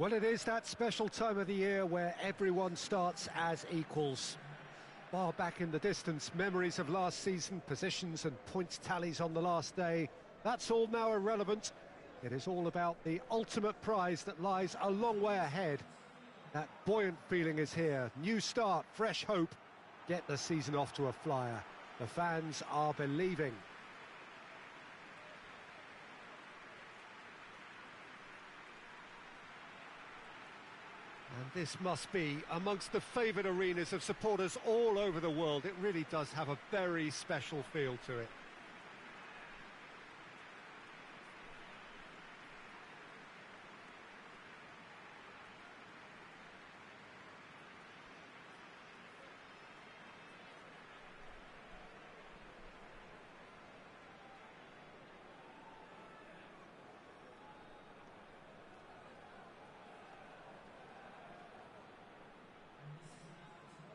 Well, it is that special time of the year where everyone starts as equals. Far back in the distance, memories of last season, positions and points tallies on the last day, that's all now irrelevant. It is all about the ultimate prize that lies a long way ahead. That buoyant feeling is here. New start, fresh hope. Get the season off to a flyer. The fans are believing. And this must be amongst the favoured arenas of supporters all over the world. It really does have a very special feel to it.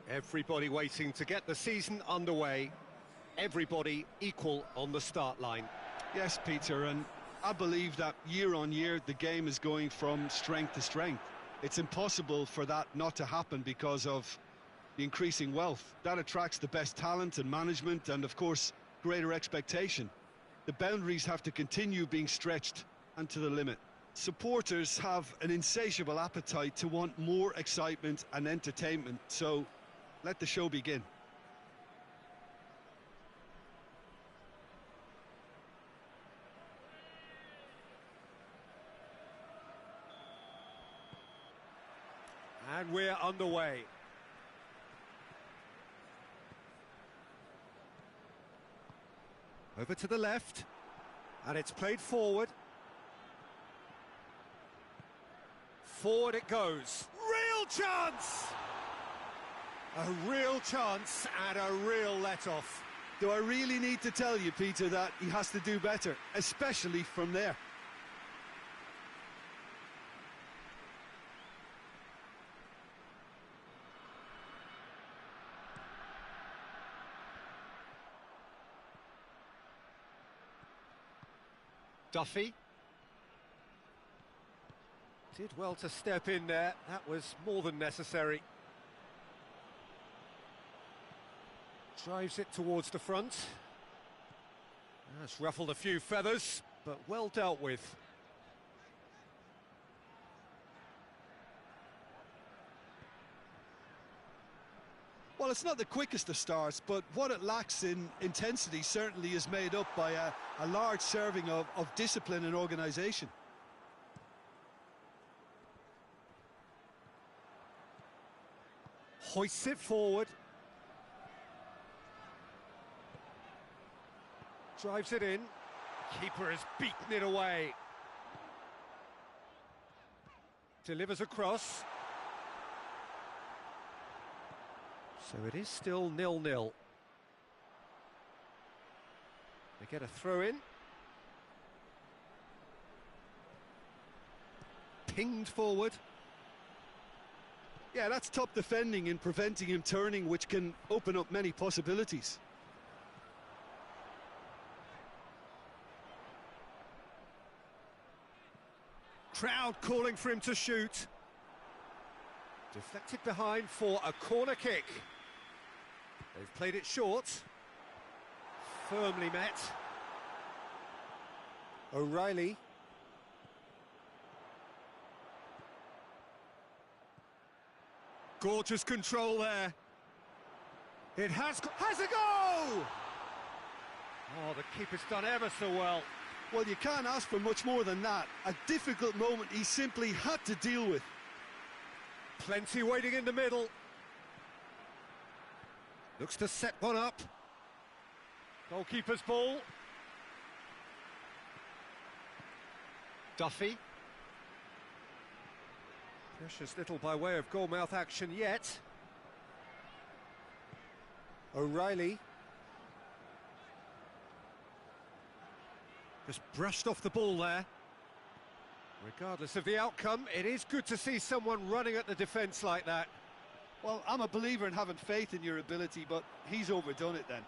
Everybody waiting to get the season underway. Everybody equal on the start line. Yes, Peter, and I believe that year on year the game is going from strength to strength. It's impossible for that not to happen because of the increasing wealth. That attracts the best talent and management and, of course, greater expectation. The boundaries have to continue being stretched and to the limit. Supporters have an insatiable appetite to want more excitement and entertainment, so let the show begin. And we're underway. Over to the left. And it's played forward. Forward it goes. Real chance! A real chance and a real let-off. Do I really need to tell you, Peter, that he has to do better, especially from there? Duffy. Did well to step in there. That was more than necessary. Drives it towards the front. That's ruffled a few feathers, but well dealt with. Well, it's not the quickest of starts, but what it lacks in intensity certainly is made up by a large serving of discipline and organisation. Hoists it forward. Drives it in. Keeper has beaten it away. Delivers across. So it is still 0-0. They get a throw in. Pinged forward. Yeah, that's top defending in preventing him turning, which can open up many possibilities. Crowd calling for him to shoot. Deflected behind for a corner kick. They've played it short. Firmly met. O'Reilly. Gorgeous control there. It has a goal! Oh, the keeper's done ever so well. Well, you can't ask for much more than that. A difficult moment he simply had to deal with. Plenty waiting in the middle. Looks to set one up. Goalkeeper's ball. Duffy. Precious little by way of goalmouth action yet. O'Reilly. Just brushed off the ball there. Regardless of the outcome, it is good to see someone running at the defence like that. Well, I'm a believer in having faith in your ability, but he's overdone it then.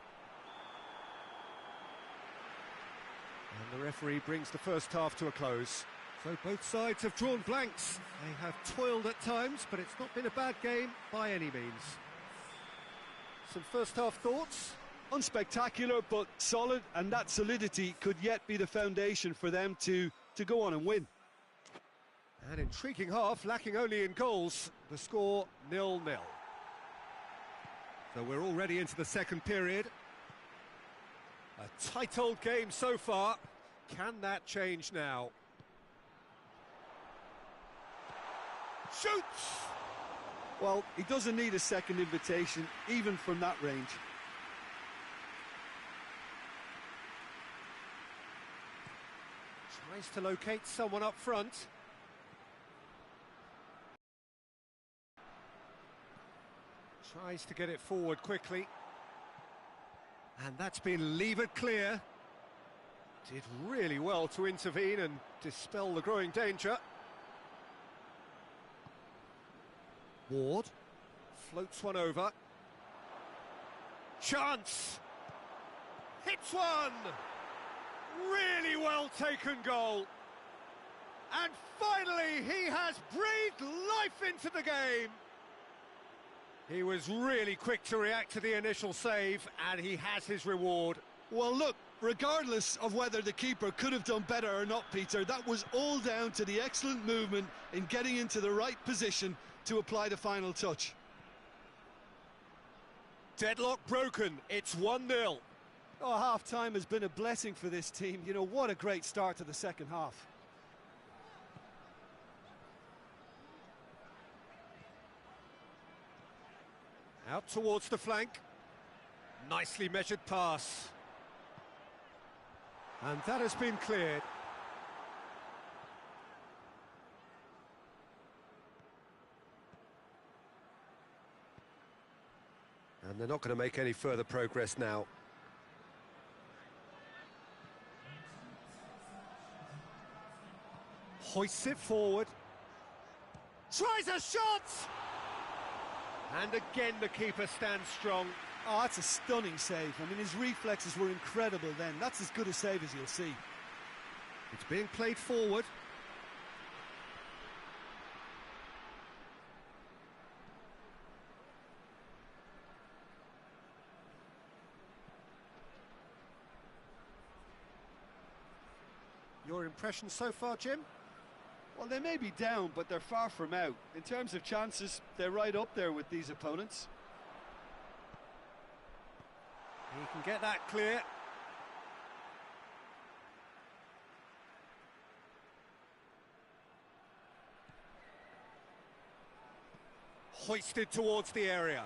And the referee brings the first half to a close. So both sides have drawn blanks. They have toiled at times, but it's not been a bad game by any means. Some first-half thoughts? Unspectacular, but solid, and that solidity could yet be the foundation for them to go on and win. An intriguing half, lacking only in goals. The score 0-0. So we're already into the second period. A tight old game so far. Can that change now? Shoots! Well, he doesn't need a second invitation, even from that range. Tries to locate someone up front. Tries to get it forward quickly. And that's been levered clear. Did really well to intervene and dispel the growing danger. Ward floats one over. Chance! Hits one! Really well taken goal. And finally he has breathed life into the game. He was really quick to react to the initial save, and he has his reward. Well, look, regardless of whether the keeper could have done better or not, Peter, that was all down to the excellent movement in getting into the right position to apply the final touch. Deadlock broken, it's 1-0. Oh, half-time has been a blessing for this team. You know, what a great start to the second half. Out towards the flank. Nicely measured pass. And that has been cleared. And they're not going to make any further progress now. Hoists it forward. Tries a shot! And again the keeper stands strong. Oh, that's a stunning save. I mean, his reflexes were incredible then. That's as good a save as you'll see. It's being played forward. Your impression so far, Jim? Well, they may be down, but they're far from out. In terms of chances, they're right up there with these opponents. He can get that clear. Hoisted towards the area.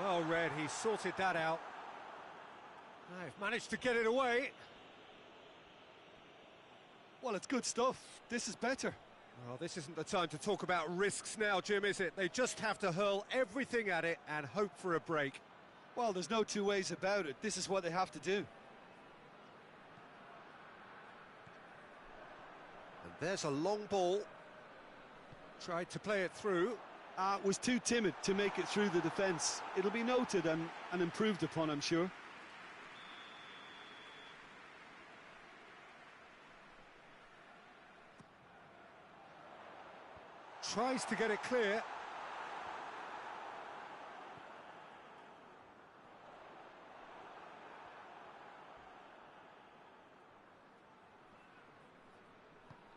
Well read, he sorted that out. They've managed to get it away. Well, it's good stuff. This is better. Well, this isn't the time to talk about risks now, Jim, is it? They just have to hurl everything at it and hope for a break. Well, there's no two ways about it. This is what they have to do. And there's a long ball. Tried to play it through. Was too timid to make it through the defence. It'll be noted and improved upon, I'm sure. Tries to get it clear.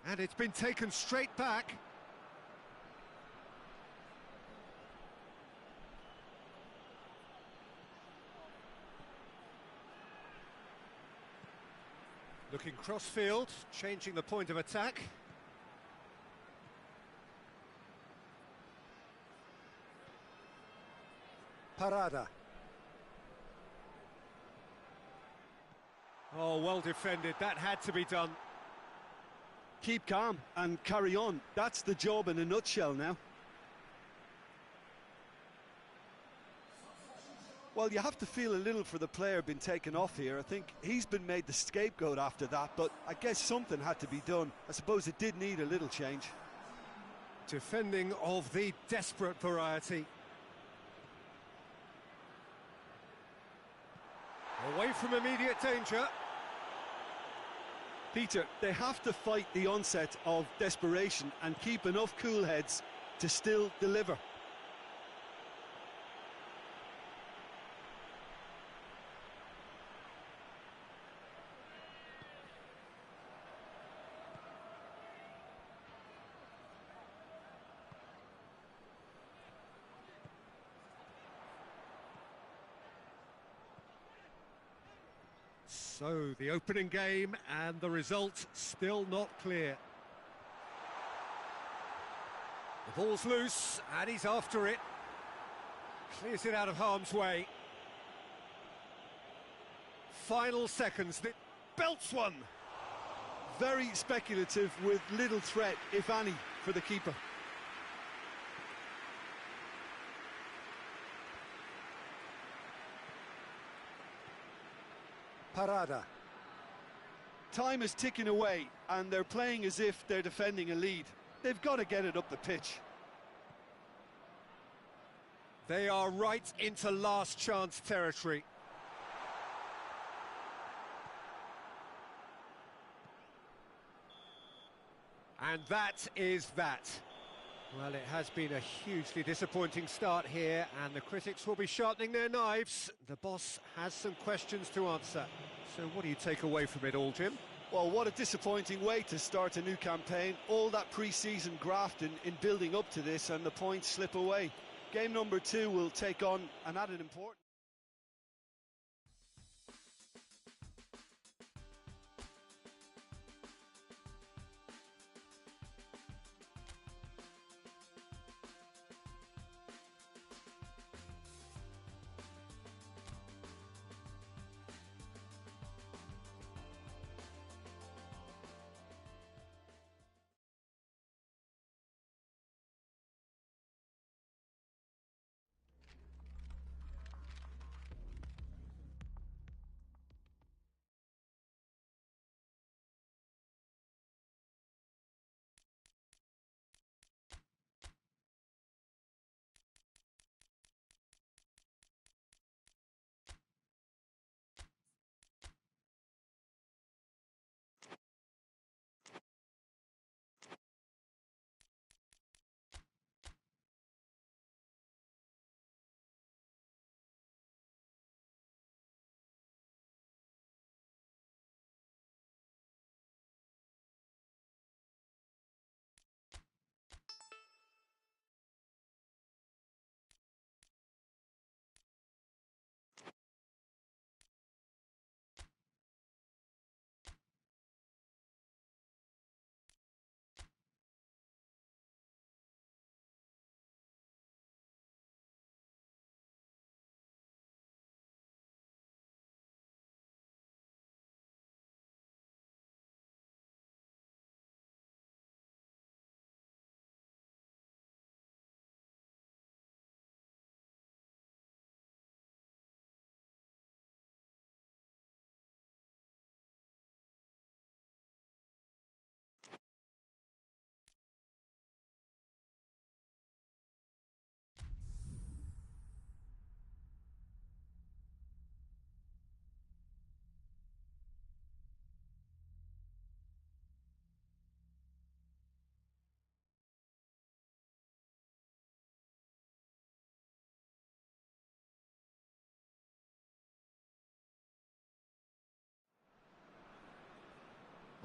And it's been taken straight back. Looking cross-field, changing the point of attack. Parada. Oh, well defended. That had to be done. Keep calm and carry on. That's the job in a nutshell now. Well, you have to feel a little for the player being taken off here. I think he's been made the scapegoat after that, but I guess something had to be done. I suppose it did need a little change. Defending of the desperate variety. Away from immediate danger. Peter, they have to fight the onset of desperation and keep enough cool heads to still deliver. So, the opening game and the result still not clear. The ball's loose and he's after it. Clears it out of harm's way. Final seconds, belts one. Very speculative with little threat, if any, for the keeper. Parada. Time is ticking away and they're playing as if they're defending a lead. They've got to get it up the pitch. They are right into last chance territory. And that is that. Well, it has been a hugely disappointing start here, and the critics will be sharpening their knives. The boss has some questions to answer. So what do you take away from it all, Jim? Well, what a disappointing way to start a new campaign. All that pre-season grafting in building up to this, and the points slip away. Game number 2 will take on an added importance.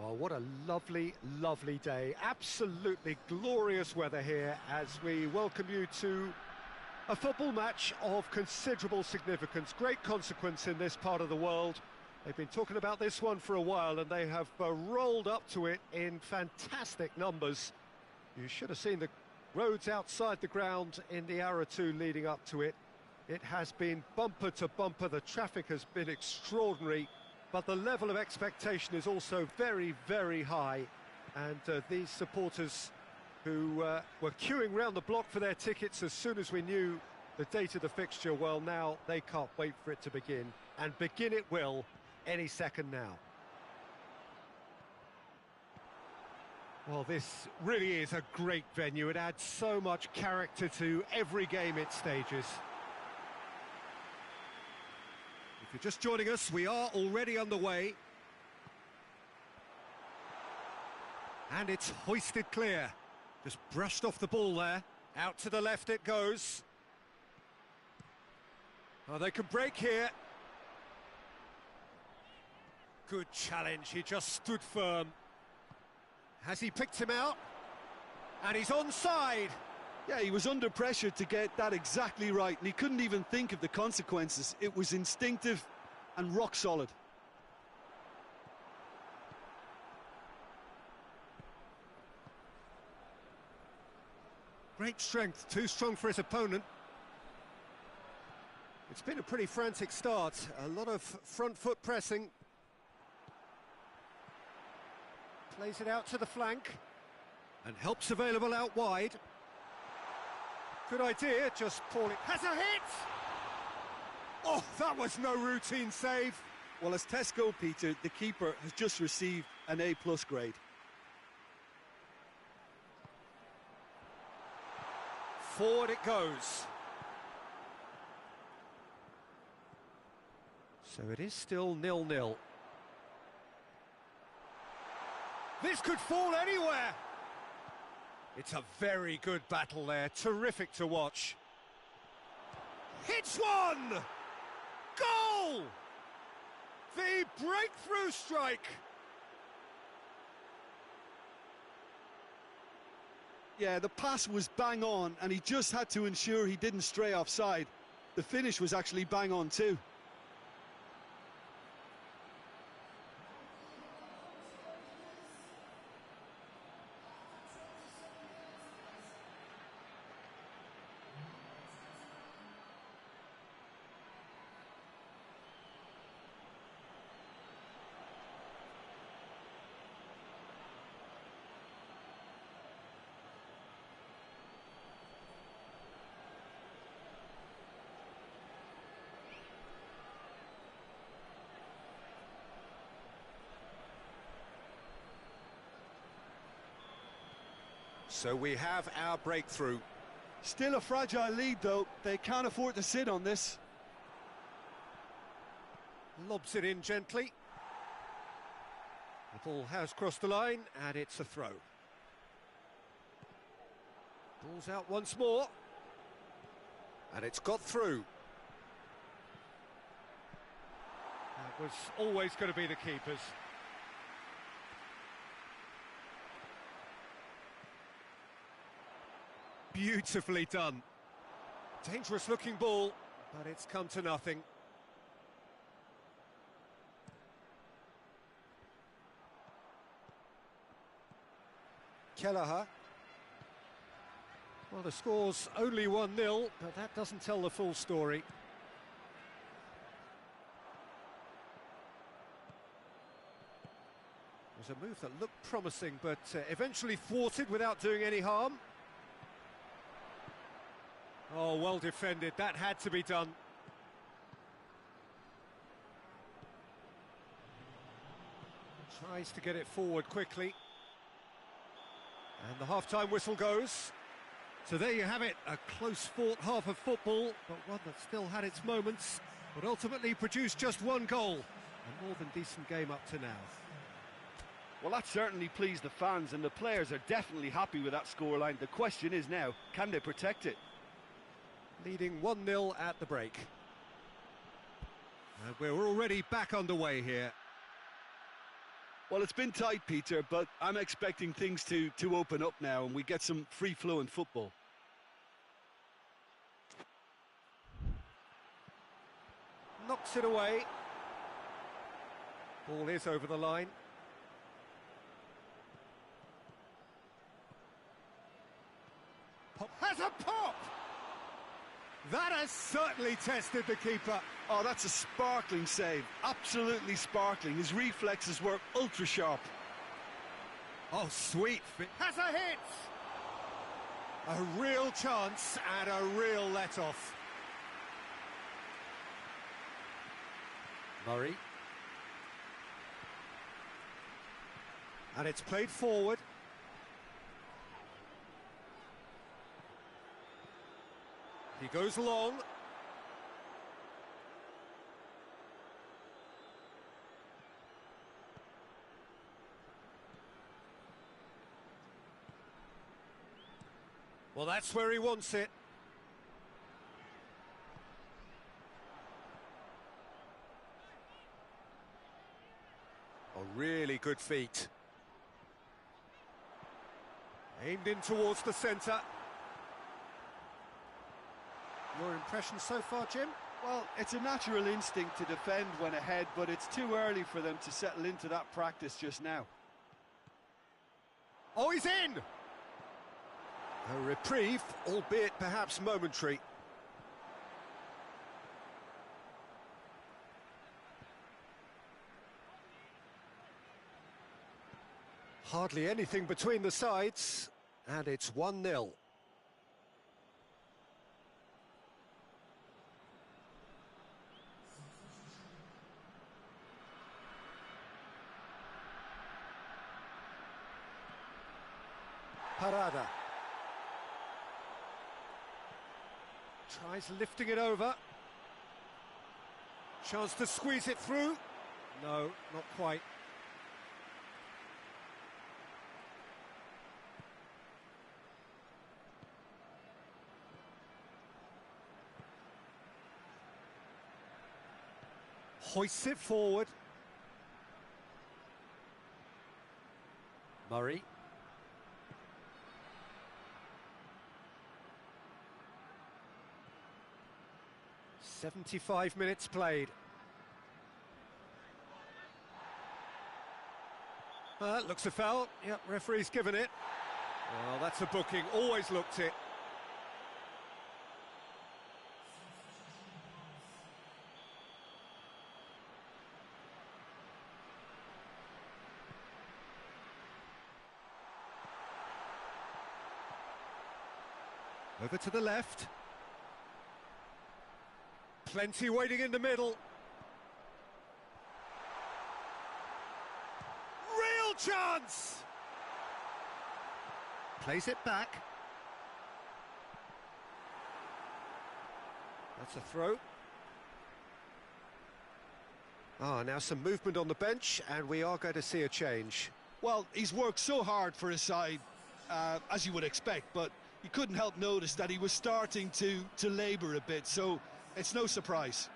Oh, what a lovely, lovely day. Absolutely glorious weather here as we welcome you to a football match of considerable significance, great consequence in this part of the world. They've been talking about this one for a while and they have rolled up to it in fantastic numbers. You should have seen the roads outside the ground in the hour or two leading up to it. It has been bumper to bumper, the traffic has been extraordinary, but the level of expectation is also very, very high. And these supporters who were queuing round the block for their tickets as soon as we knew the date of the fixture, well, now they can't wait for it to begin. And begin it will any second now. Well, this really is a great venue. It adds so much character to every game it stages. If you're just joining us, we are already underway. And it's hoisted clear. Just brushed off the ball there. Out to the left it goes. Oh, they can break here. Good challenge, he just stood firm. Has he picked him out? And he's onside. Yeah, he was under pressure to get that exactly right, and he couldn't even think of the consequences. It was instinctive and rock solid. Great strength, too strong for his opponent. It's been a pretty frantic start, a lot of front foot pressing. Plays it out to the flank, and help's available out wide. Good idea, just poorly. Has a hit! Oh, that was no routine save. Well, as Tesco, Peter, the keeper has just received an A+ grade. Forward it goes. So it is still 0-0. This could fall anywhere. It's a very good battle there, terrific to watch. Hits one! Goal! The breakthrough strike! Yeah, the pass was bang on, and he just had to ensure he didn't stray offside. The finish was actually bang on too. So we have our breakthrough. Still a fragile lead, though. They can't afford to sit on this. Lobs it in gently. The ball has crossed the line, and it's a throw. Ball's out once more. And it's got through. That was always going to be the keeper's. Beautifully done. Dangerous looking ball, but it's come to nothing. Kelleher. Well, the score's only 1-0, but that doesn't tell the full story. It was a move that looked promising, but eventually thwarted without doing any harm. Oh, well defended. That had to be done. Tries to get it forward quickly. And the half-time whistle goes. So there you have it, a close-fought half of football, but one that still had its moments, but ultimately produced just one goal. A more than decent game up to now. Well, that certainly pleased the fans, and the players are definitely happy with that scoreline. The question is now, can they protect it? Leading 1-0 at the break. And we're already back underway here. Well, it's been tight, Peter, but I'm expecting things to open up now and we get some free-flowing football. Knocks it away. Ball is over the line. Pop has a pop! That has certainly tested the keeper. Oh, that's a sparkling save. Absolutely sparkling. His reflexes were ultra sharp. Oh, sweet. Has a hit! A real chance and a real let-off. Murray. And it's played forward. He goes long. Well, that's where he wants it. A really good feat. Aimed in towards the centre. Your impression so far, Jim? Well, it's a natural instinct to defend when ahead, but it's too early for them to settle into that practice just now. Oh, he's in! A reprieve, albeit perhaps momentary. Hardly anything between the sides, and it's 1-0. Parada. Tries lifting it over. Chance to squeeze it through. No, not quite. Hoists it forward. Murray. "75 minutes played." Looks a foul. Yep, referee's given it. Well, that's a booking. Always looked it. Over to the left. Plenty waiting in the middle. Real chance! Plays it back. That's a throw. Now some movement on the bench, and we are going to see a change. Well, he's worked so hard for his side, as you would expect, but you couldn't help notice that he was starting to labour a bit, so it's no surprise.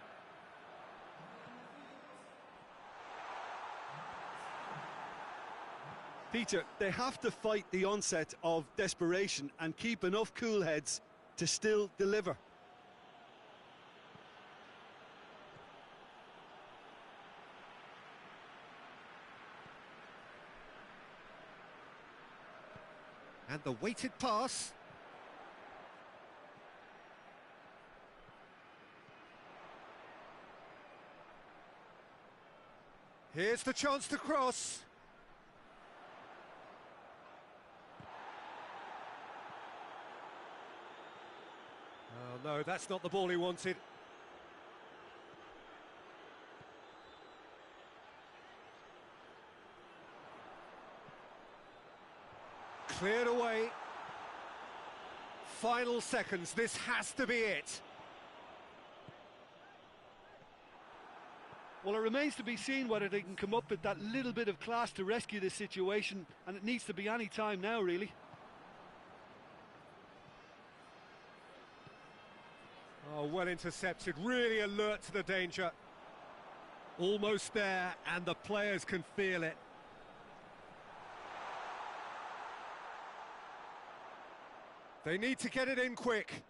Peter, they have to fight the onset of desperation and keep enough cool heads to still deliver. And the weighted pass. Here's the chance to cross. Oh no, that's not the ball he wanted. Cleared away. Final seconds, this has to be it. Well, it remains to be seen whether they can come up with that little bit of class to rescue this situation, and it needs to be any time now, really. Oh, well intercepted, really alert to the danger. Almost there, and the players can feel it. They need to get it in quick.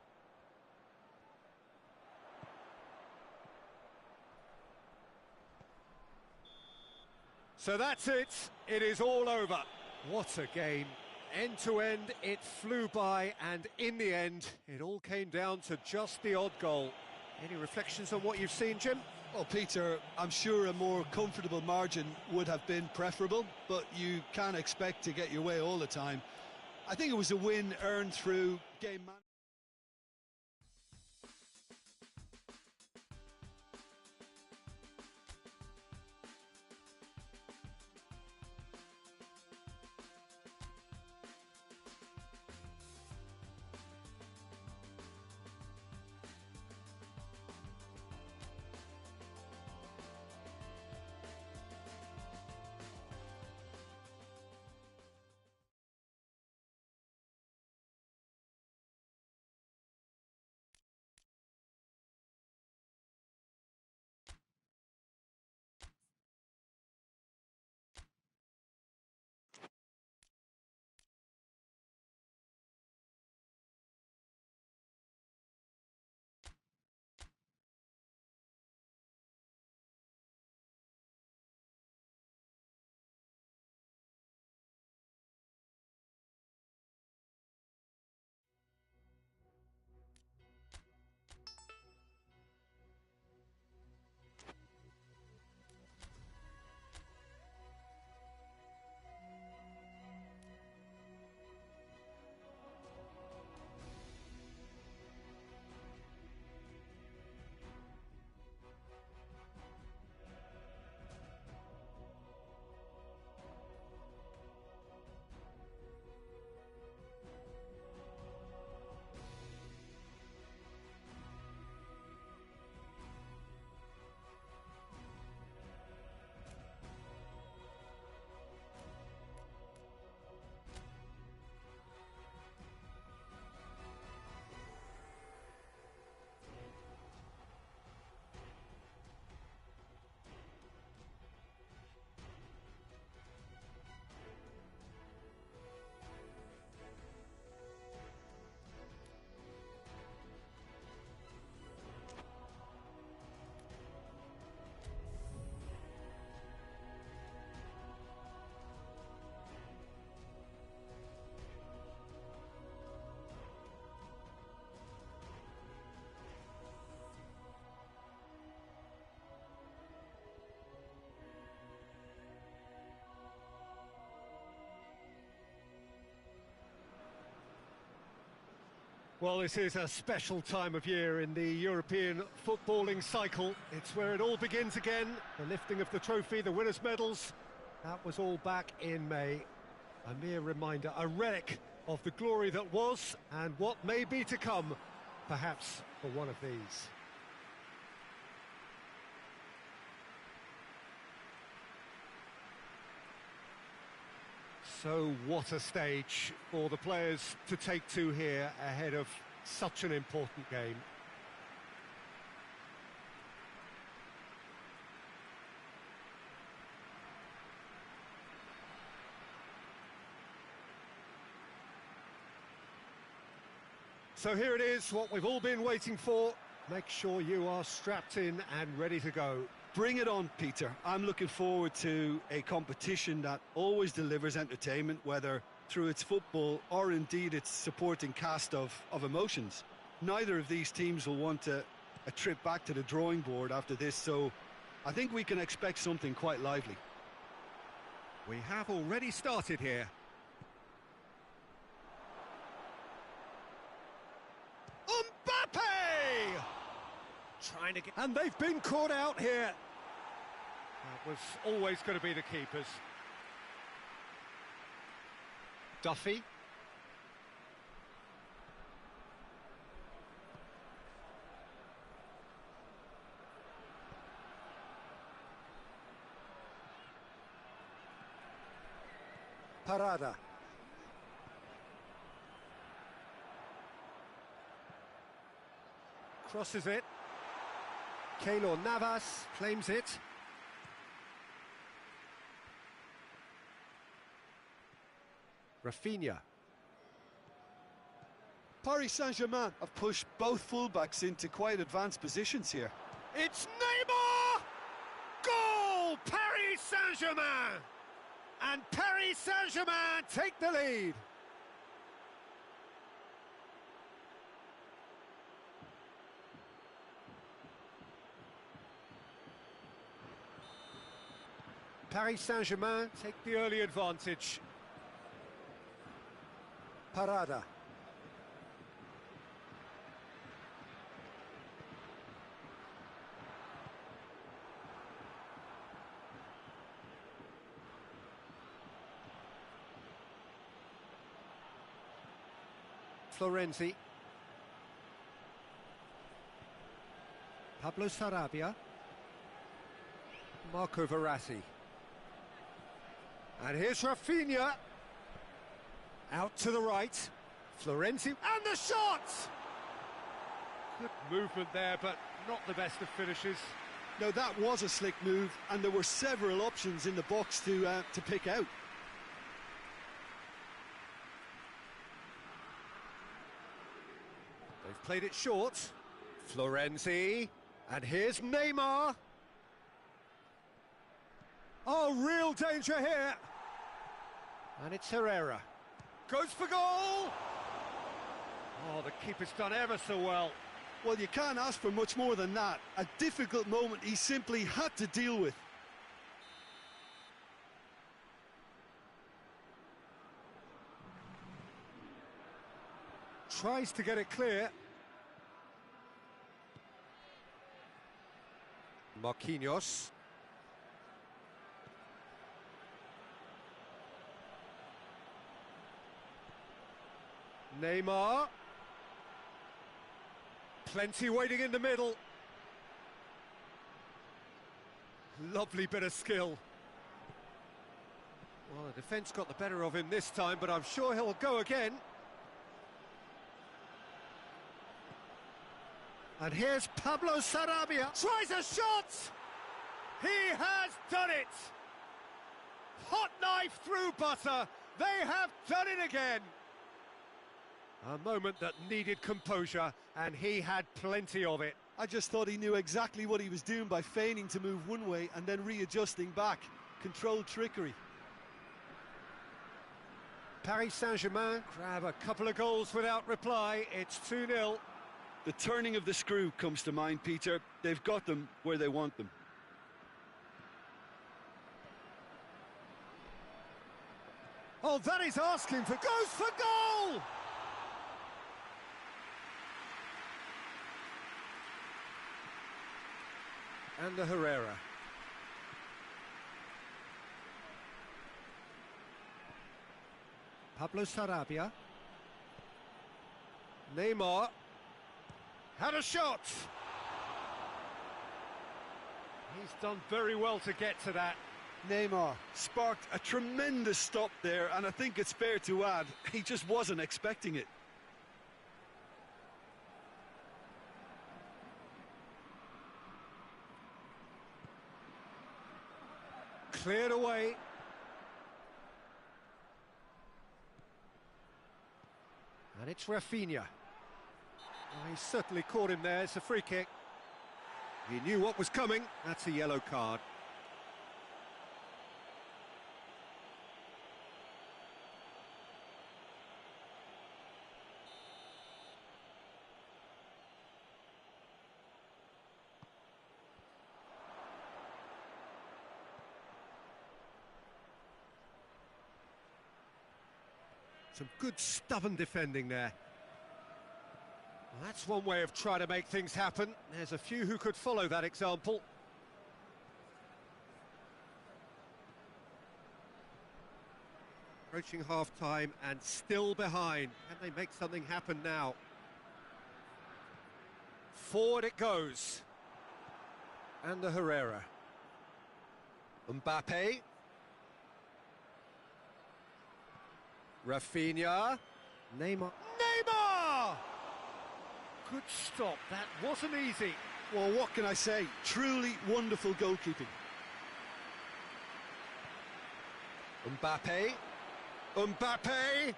So that's it. It is all over. What a game. End to end, it flew by, and in the end, it all came down to just the odd goal. Any reflections on what you've seen, Jim? Well, Peter, I'm sure a more comfortable margin would have been preferable, but you can't expect to get your way all the time. I think it was a win earned through game management. Well, this is a special time of year in the European footballing cycle. It's where it all begins again. The lifting of the trophy, the winners' medals. That was all back in May. A mere reminder, a relic of the glory that was and what may be to come, perhaps for one of these. So what a stage for the players to take to here ahead of such an important game. So here it is, what we've all been waiting for. Make sure you are strapped in and ready to go. Bring it on, Peter. I'm looking forward to a competition that always delivers entertainment, whether through its football or indeed its supporting cast of emotions. Neither of these teams will want a trip back to the drawing board after this, so I think we can expect something quite lively. We have already started here. Mbappe! Trying to get... And they've been caught out here. That was always going to be the keepers. Duffy. Parada. Crosses it. Keylor Navas claims it. Rafinha. Paris Saint-Germain have pushed both fullbacks into quite advanced positions here. It's Neymar! Goal! Paris Saint-Germain! And Paris Saint-Germain take the lead. Paris Saint-Germain take the early advantage. Parada. Florenzi. Pablo Sarabia. Marco Verratti. And here's Rafinha. Out to the right. Florenzi. And the shot! Good movement there, but not the best of finishes. No, that was a slick move, and there were several options in the box to pick out. They've played it short. Florenzi. And here's Neymar. Oh, real danger here. And it's Herrera. Goes for goal! Oh, the keeper's done ever so well. Well, you can't ask for much more than that. A difficult moment he simply had to deal with. Tries to get it clear. Marquinhos. Neymar. Plenty waiting in the middle. Lovely bit of skill. Well, the defence got the better of him this time, but I'm sure he'll go again. And here's Pablo Sarabia. Tries a shot! He has done it! Hot knife through butter. They have done it again. A moment that needed composure, and he had plenty of it. I just thought he knew exactly what he was doing by feigning to move one way and then readjusting back. Controlled trickery. Paris Saint-Germain grab a couple of goals without reply. It's 2-0. The turning of the screw comes to mind, Peter. They've got them where they want them. Oh, that is asking for... Goes for goal! And the Herrera. Pablo Sarabia. Neymar. Had a shot! He's done very well to get to that. Neymar sparked a tremendous stop there, and I think it's fair to add, he just wasn't expecting it. Cleared away. And it's Rafinha. Oh, he certainly caught him there. It's a free kick. He knew what was coming. That's a yellow card. Some good stubborn defending there. Well, that's one way of trying to make things happen. There's a few who could follow that example. Approaching half-time and still behind. Can they make something happen now? Forward it goes. And the Herrera. Mbappe. Rafinha. Neymar. Neymar! Good stop. That wasn't easy. Well, what can I say? Truly wonderful goalkeeping. Mbappe. Mbappe!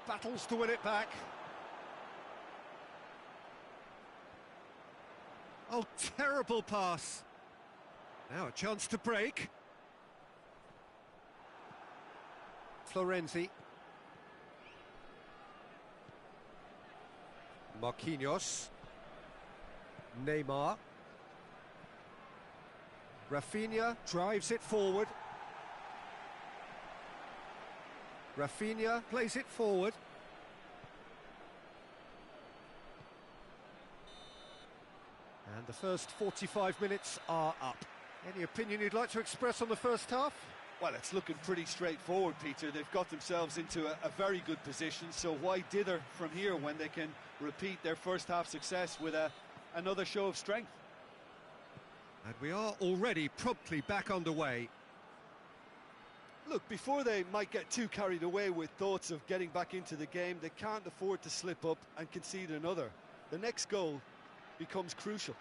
Battles to win it back. Oh, terrible pass. Now a chance to break. Florenzi. Marquinhos. Neymar. Rafinha drives it forward. Rafinha plays it forward. And the first 45 minutes are up. Any opinion you'd like to express on the first half? Well, it's looking pretty straightforward, Peter. They've got themselves into a very good position, so why dither from here when they can repeat their first half success with another show of strength? And we are already promptly back underway. Look, before they might get too carried away with thoughts of getting back into the game, they can't afford to slip up and concede another. The next goal becomes crucial.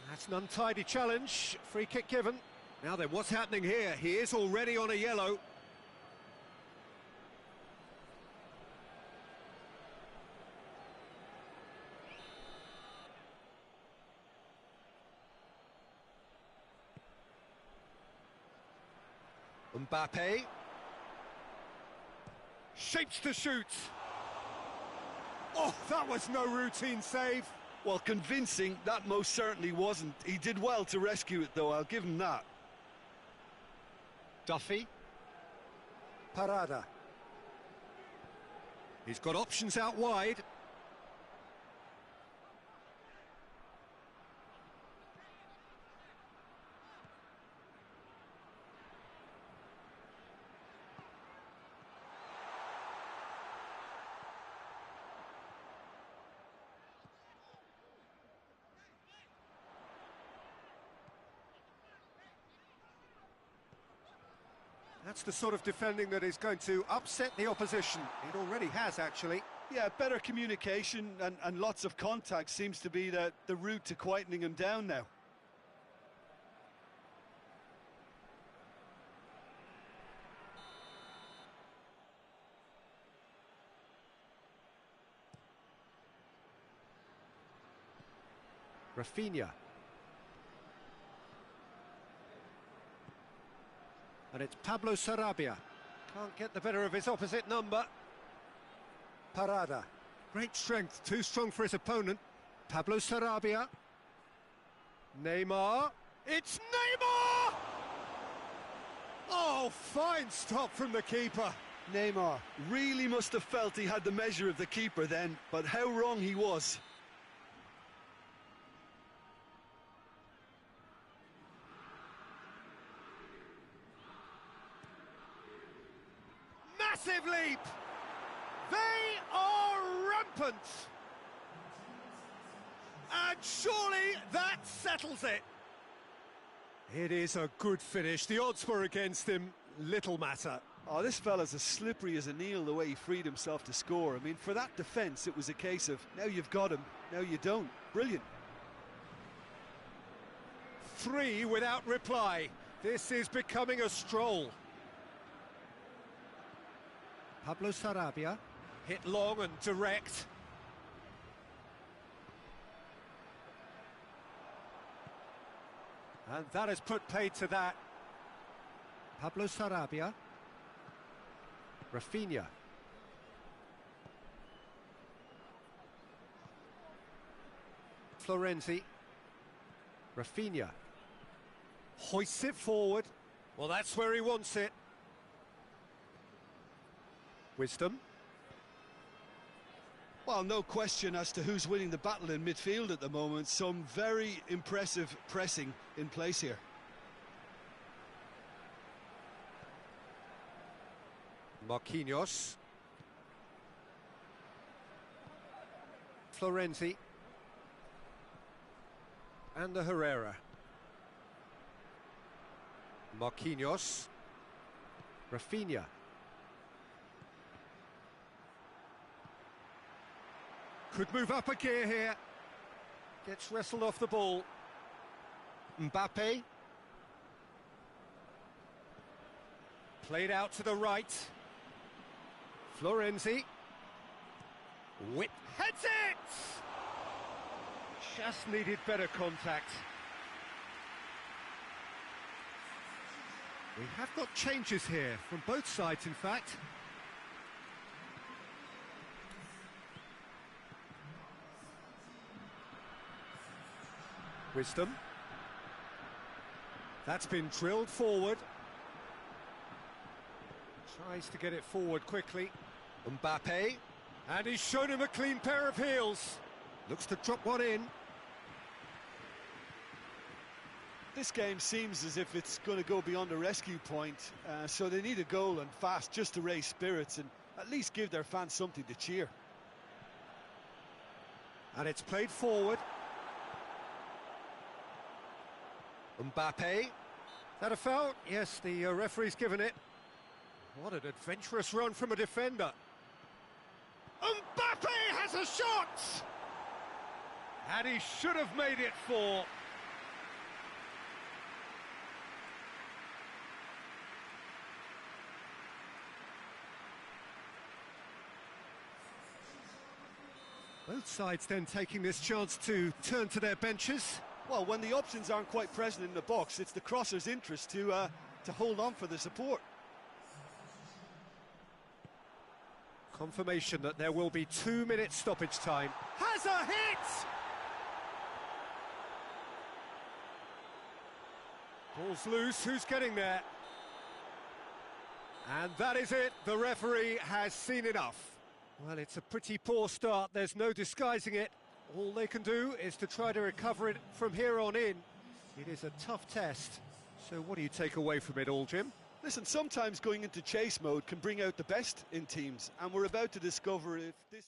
That's an untidy challenge. Free kick given. Now then, what's happening here? He is already on a yellow. Mbappe. Shapes to shoot. Oh, that was no routine save. Well, convincing, that most certainly wasn't. He did well to rescue it, though, I'll give him that. Duffy. Parada. He's got options out wide. That's the sort of defending that is going to upset the opposition. It already has, actually. Yeah, better communication and lots of contact seems to be the route to quietening him down now. Rafinha. And it's Pablo Sarabia. Can't get the better of his opposite number. Parada. Great strength, too strong for his opponent. Pablo Sarabia. Neymar. It's Neymar! Oh, fine stop from the keeper. Neymar. Really must have felt he had the measure of the keeper then, but how wrong he was. Massive leap! They are rampant! And surely that settles it. It is a good finish. The odds were against him. Little matter. Oh, this fella's as slippery as an eel the way he freed himself to score. I mean, for that defence, it was a case of, now you've got him, now you don't. Brilliant. 3 without reply. This is becoming a stroll. Pablo Sarabia. Hit long and direct. And that has put paid to that. Pablo Sarabia. Rafinha. Florenzi. Rafinha. Hoists it forward. Well, that's where he wants it. Wisdom. Well, no question as to who's winning the battle in midfield at the moment. Some very impressive pressing in place here. Marquinhos. Florenzi. And the Herrera. Marquinhos. Rafinha. Could move up a gear here. Gets wrestled off the ball. Mbappe. Played out to the right. Florenzi. Whip. Heads it! Just needed better contact. We have got changes here, from both sides in fact. Wisdom. That's been drilled forward. Tries to get it forward quickly. Mbappe. And he's shown him a clean pair of heels. Looks to drop one in. This game seems as if it's going to go beyond the rescue point, so they need a goal and fast just to raise spirits and at least give their fans something to cheer. And it's played forward. Mbappe. Is that a foul? Yes, the referee's given it. What an adventurous run from a defender. Mbappe has a shot! And he should have made it 4. Both sides then taking this chance to turn to their benches. Well, when the options aren't quite present in the box, it's the crosser's interest to hold on for the support. Confirmation that there will be 2 minutes stoppage time. Has a hit! Ball's loose, who's getting there? And that is it, the referee has seen enough. Well, it's a pretty poor start, there's no disguising it. All they can do is to try to recover it from here on in. It is a tough test. So what do you take away from it all, Jim? Listen, sometimes going into chase mode can bring out the best in teams, and we're about to discover if this...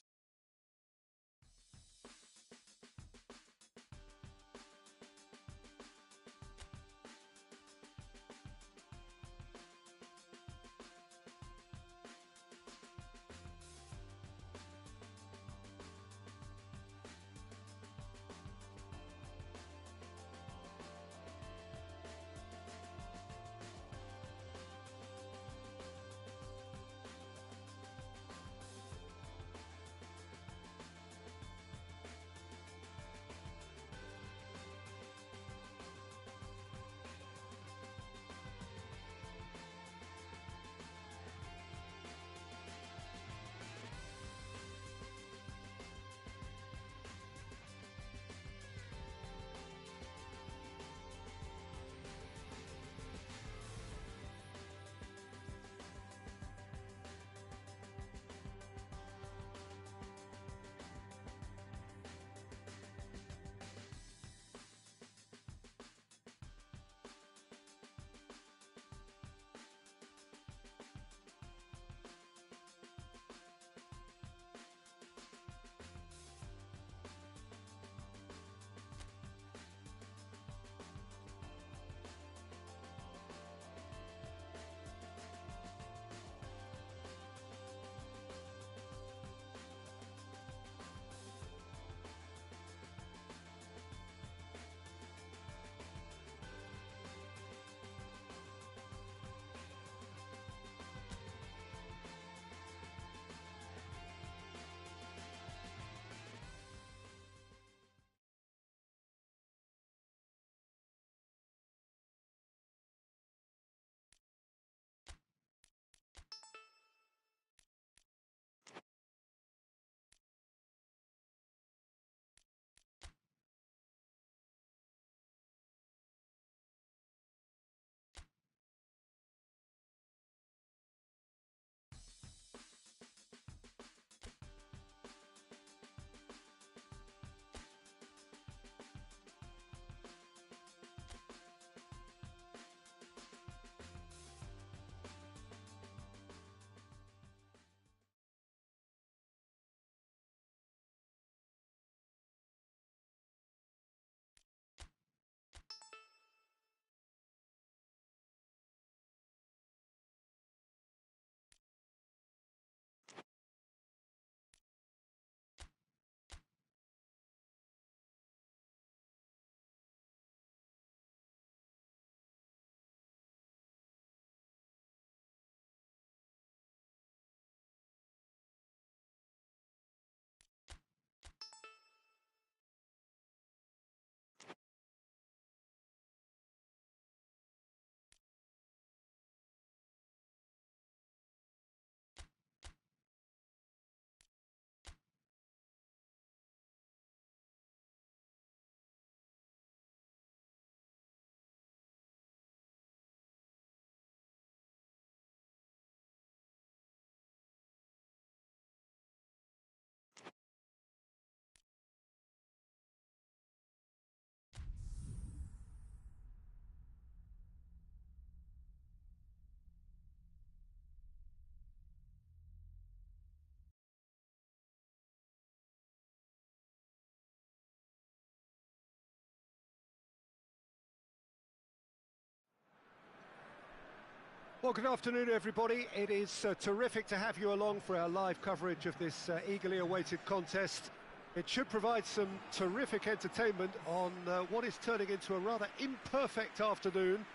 Well, good afternoon, everybody. It is terrific to have you along for our live coverage of this eagerly awaited contest. It should provide some terrific entertainment on what is turning into a rather imperfect afternoon.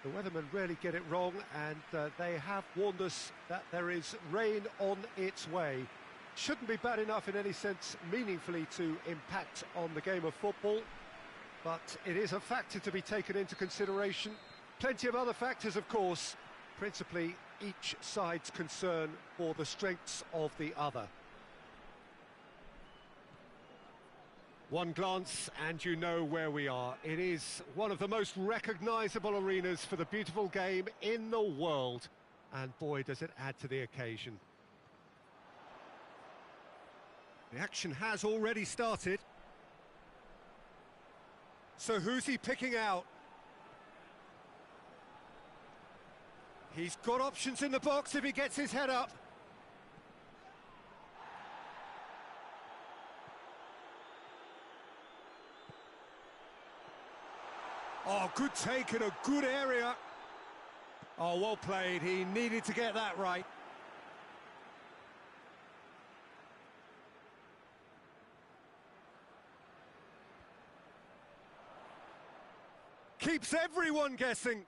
The weathermen rarely get it wrong, and they have warned us that there is rain on its way. Shouldn't be bad enough in any sense meaningfully to impact on the game of football, but it is a factor to be taken into consideration. Plenty of other factors, of course, principally each side's concern for the strengths of the other. One glance and you know where we are. It is one of the most recognisable arenas for the beautiful game in the world. And boy, does it add to the occasion. The action has already started. So who's he picking out? He's got options in the box if he gets his head up. Oh, good take in a good area. Oh, well played. He needed to get that right. Keeps everyone guessing.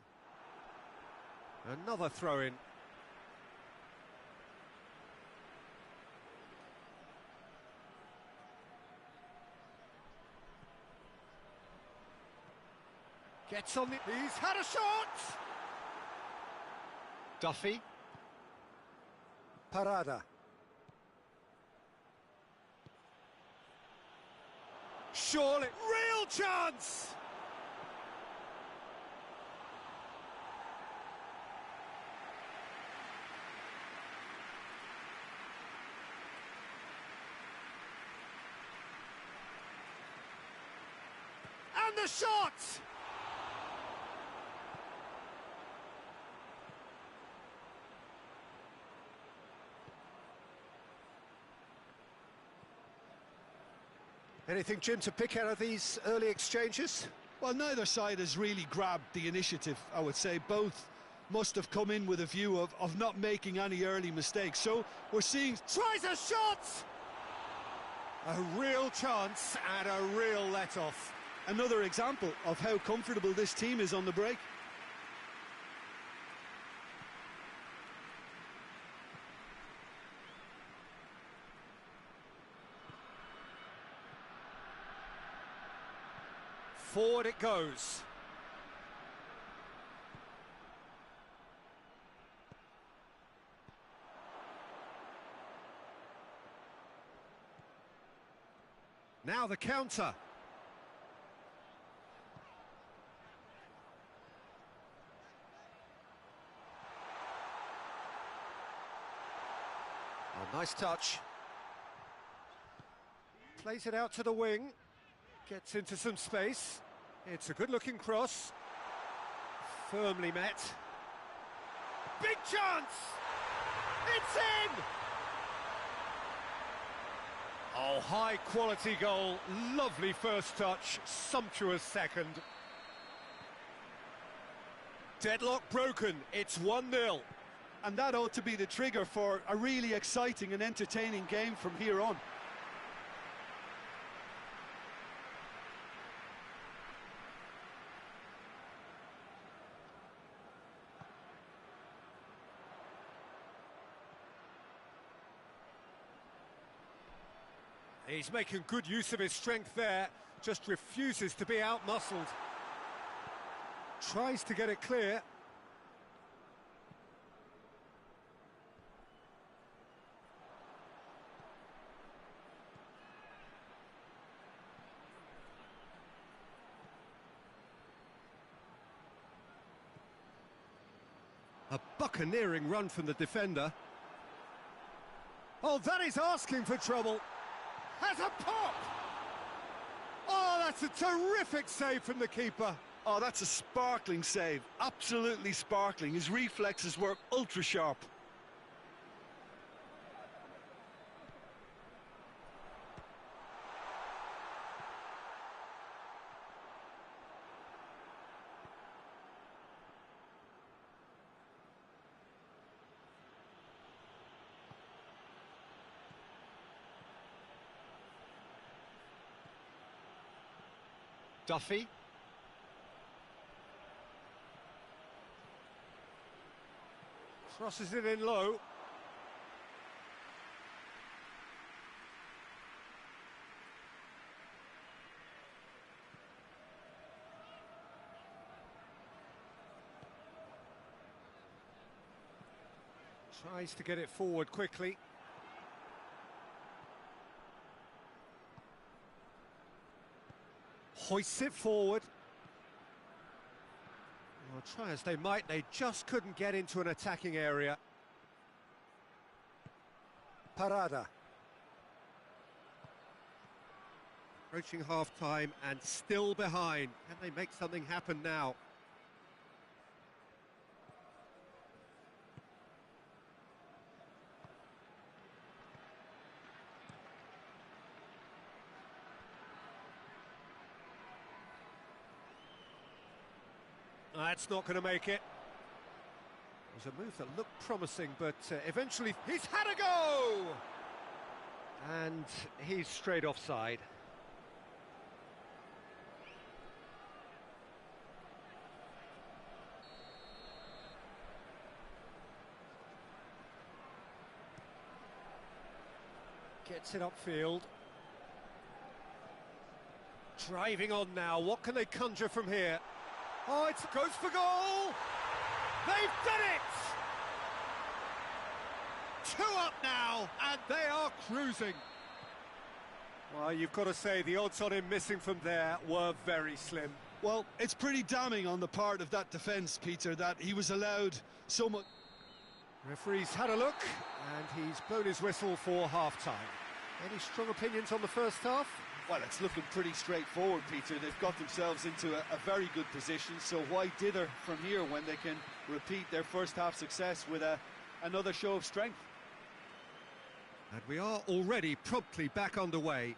Another throw-in. Gets on the... He's had a shot! Duffy. Parada. Surely, real chance! And the shot! Anything, Jim, to pick out of these early exchanges? Well, neither side has really grabbed the initiative, I would say. Both must have come in with a view of not making any early mistakes. So we're seeing... Tries a shot! A real chance and a real let-off. Another example of how comfortable this team is on the break. Forward it goes. Now the counter. Oh, nice touch. Plays it out to the wing. Gets into some space. It's a good-looking cross. Firmly met. Big chance! It's in! Oh, high-quality goal. Lovely first touch. Sumptuous second. Deadlock broken. It's 1-0. And that ought to be the trigger for a really exciting and entertaining game from here on. He's making good use of his strength there, just refuses to be out-muscled. Tries to get it clear. A buccaneering run from the defender. Oh, that is asking for trouble. Has a pop! Oh, that's a terrific save from the keeper. Oh, that's a sparkling save. Absolutely sparkling. His reflexes were ultra sharp. Duffy. Crosses it in low. Tries to get it forward quickly. Hoists it forward. Well, try as they might, they just couldn't get into an attacking area. Parada. Approaching half-time and still behind. Can they make something happen now? That's not going to make it. It was a move that looked promising, but eventually he's had a go! And he's straight offside. Gets it upfield. Driving on now, what can they conjure from here? Oh, it goes for goal! They've done it! 2 up now, and they are cruising. Well, you've got to say, the odds on him missing from there were very slim. Well, it's pretty damning on the part of that defence, Peter, that he was allowed so much. Referee's had a look, and he's blown his whistle for half-time. Any strong opinions on the first half? Well, it's looking pretty straightforward, Peter. They've got themselves into a very good position, so why dither from here when they can repeat their first half success with another show of strength? And we are already promptly back underway.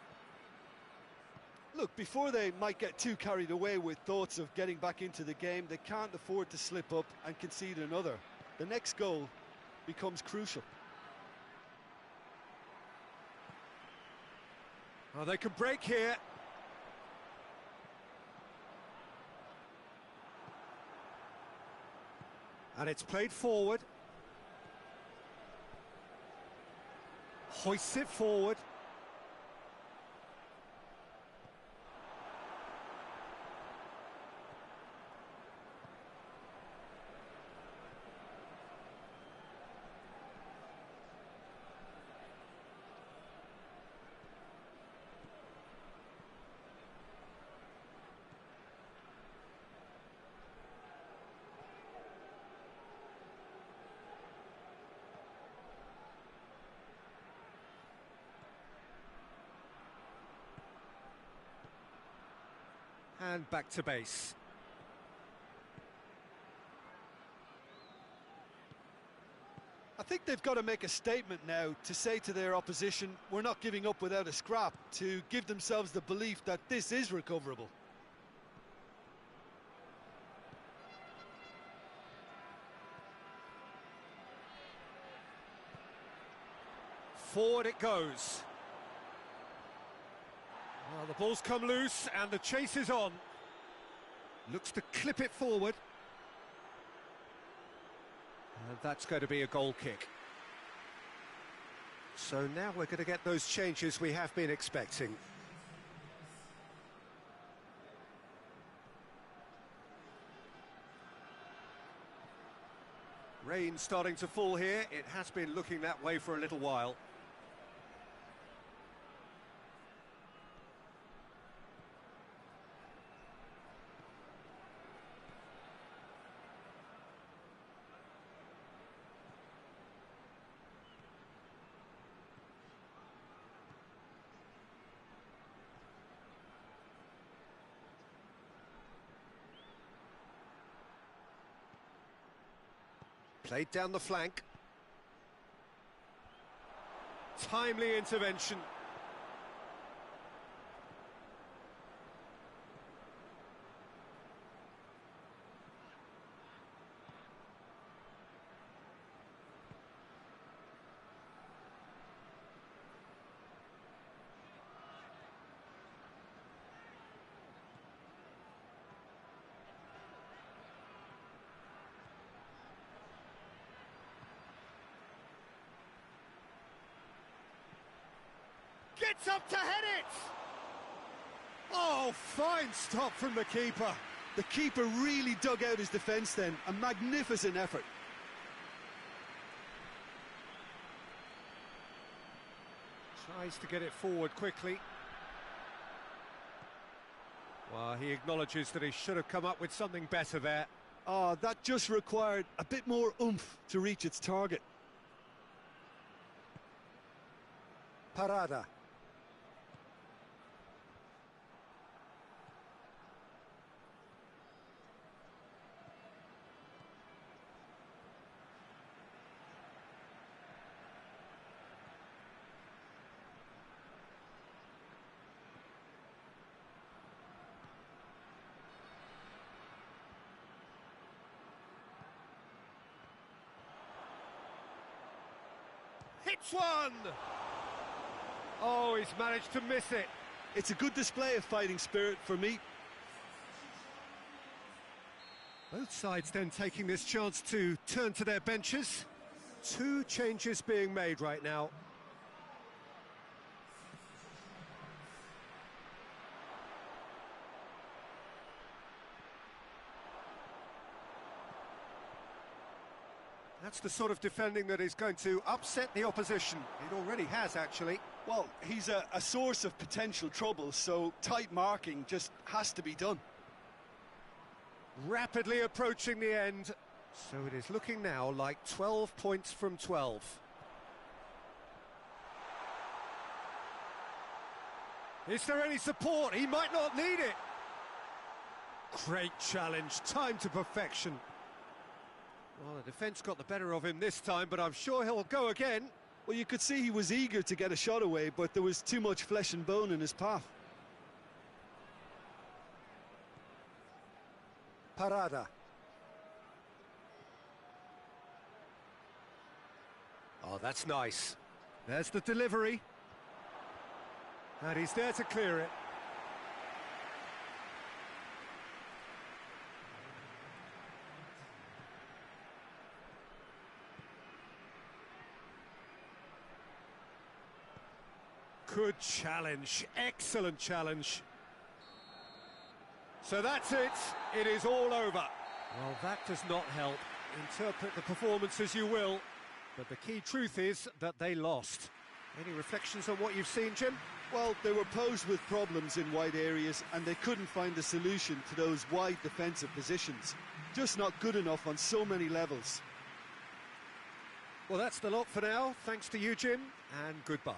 Look, before they might get too carried away with thoughts of getting back into the game, they can't afford to slip up and concede another. The next goal becomes crucial. Oh, they can break here. And it's played forward. Hoists it forward. And back to base. I think they've got to make a statement now to say to their opposition, we're not giving up without a scrap, to give themselves the belief that this is recoverable. Forward it goes. Well, the ball's come loose and the chase is on. Looks to clip it forward. And that's going to be a goal kick. So now we're going to get those changes we have been expecting. Rain starting to fall here. It has been looking that way for a little while. Played down the flank. Timely intervention. Gets up to head it! Oh, fine stop from the keeper. The keeper really dug out his defence then. A magnificent effort. Tries to get it forward quickly. Well, he acknowledges that he should have come up with something better there. Oh, that just required a bit more oomph to reach its target. Parada. Hits one! Oh, he's managed to miss it. It's a good display of fighting spirit for me. Both sides then taking this chance to turn to their benches. 2 changes being made right now. That's the sort of defending that is going to upset the opposition. It already has, actually. Well, he's a source of potential trouble, so tight marking just has to be done. Rapidly approaching the end. So it is looking now like 12 points from 12. Is there any support? He might not need it. Great challenge, time to perfection. Well, the defence got the better of him this time, but I'm sure he'll go again. Well, you could see he was eager to get a shot away, but there was too much flesh and bone in his path. Parada. Oh, that's nice. There's the delivery. And he's there to clear it. Good challenge, excellent challenge. So that's it, it is all over. Well, that does not help. Interpret the performance as you will, but the key truth is that they lost. Any reflections on what you've seen, Jim? Well, they were posed with problems in wide areas and they couldn't find a solution to those wide defensive positions. Just not good enough on so many levels. Well, that's the lot for now. Thanks to you, Jim, and goodbye.